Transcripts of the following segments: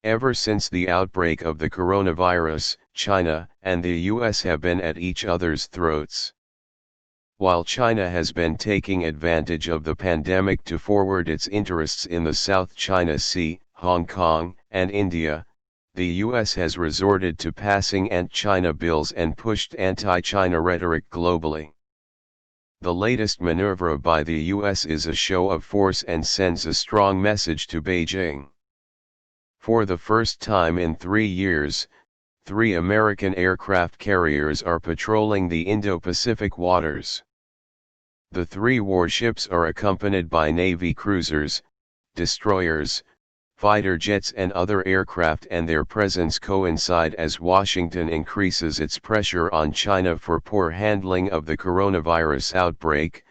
Ever since the outbreak of the coronavirus, China and the US have been at each other's throats. While China has been taking advantage of the pandemic to forward its interests in the South China Sea, Hong Kong, and India, the US has resorted to passing anti-China bills and pushed anti-China rhetoric globally. The latest maneuver by the US is a show of force and sends a strong message to Beijing. For the first time in 3 years, 3 American aircraft carriers are patrolling the Indo-Pacific waters. The 3 warships are accompanied by Navy cruisers, destroyers, fighter jets and other aircraft, and their presence coincide as Washington increases its pressure on China for poor handling of the coronavirus outbreak,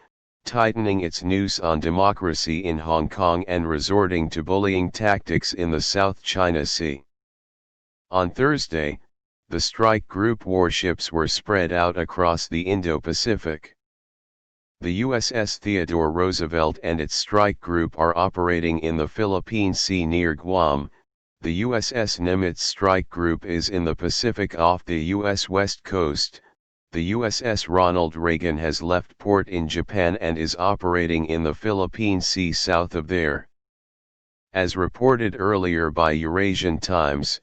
tightening its noose on democracy in Hong Kong and resorting to bullying tactics in the South China Sea. On Thursday, the strike group warships were spread out across the Indo-Pacific. The USS Theodore Roosevelt and its strike group are operating in the Philippine Sea near Guam. The USS Nimitz strike group is in the Pacific off the US West Coast. The USS Ronald Reagan has left port in Japan and is operating in the Philippine Sea south of there. As reported earlier by Eurasian Times,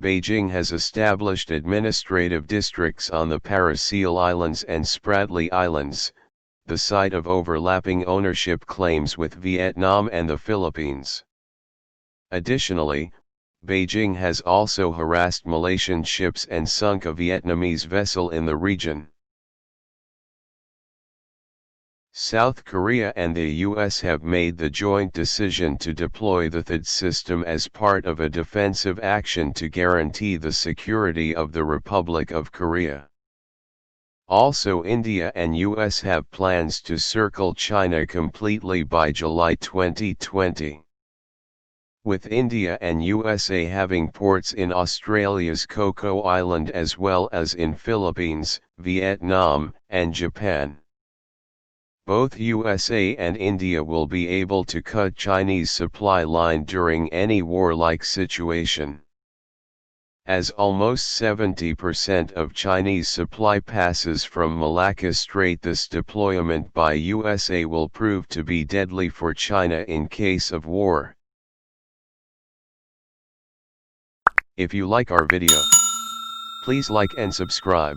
Beijing has established administrative districts on the Paracel Islands and Spratly Islands, the site of overlapping ownership claims with Vietnam and the Philippines. Additionally, Beijing has also harassed Malaysian ships and sunk a Vietnamese vessel in the region. South Korea and the US have made the joint decision to deploy the THAAD system as part of a defensive action to guarantee the security of the Republic of Korea. Also, India and US have plans to circle China completely by July 2020. With India and USA having ports in Australia's Coco Island as well as in Philippines, Vietnam, and Japan. Both USA and India will be able to cut Chinese supply line during any warlike situation. As almost 70% of Chinese supply passes from Malacca Strait, this deployment by USA will prove to be deadly for China in case of war. If you like our video, please like and subscribe.